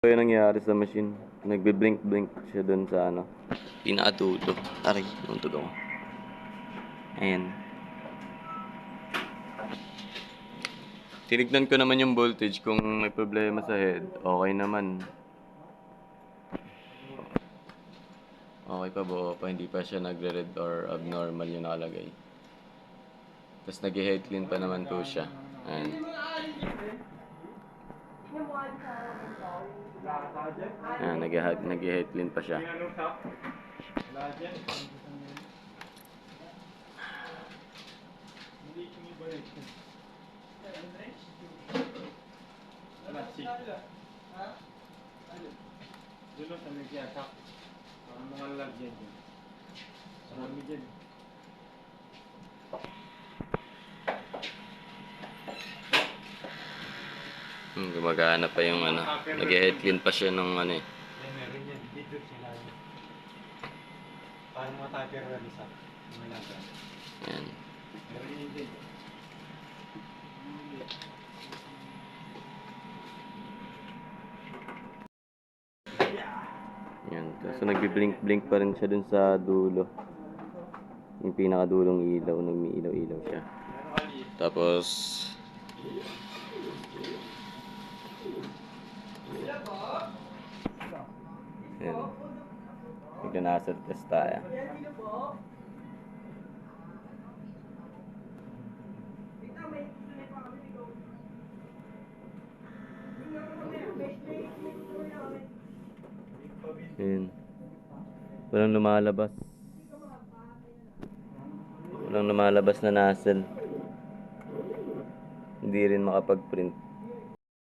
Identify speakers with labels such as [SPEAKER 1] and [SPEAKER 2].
[SPEAKER 1] Yung nangyari sa machine, nagbe-blink-blink siya dun sa ano, pinakadulo. Aray, nuntog ako. Ayan. Tinignan ko naman yung voltage kung may problema sa head. Okay naman. Okay pa, buo pa, hindi pa siya nagre-red or abnormal yung nakalagay. Tapos nag-head clean pa naman po siya. Ayan. Ayan, nag-head clean pa siya.
[SPEAKER 2] Dulu sa may kiyasak. Ang mga lagyan dyan. Marami dyan.
[SPEAKER 1] Gumagana pa yung ano. Nag-head clean pa siya nung ano eh.
[SPEAKER 2] Meron yan. Dito sila. Paano mo tayo pero isa?
[SPEAKER 1] Ayan.
[SPEAKER 2] Meron yan dyan.
[SPEAKER 1] Yan. So nagbi-blink-blink pa rin siya dun sa dulo. Yung pinakadulong ilaw, nagmi-ilaw-ilaw siya. Tapos yan. Magna-nozzle test tayo. Yan. Walang lumalabas. Walang lumalabas na nozzle. Hindi rin makapag-print.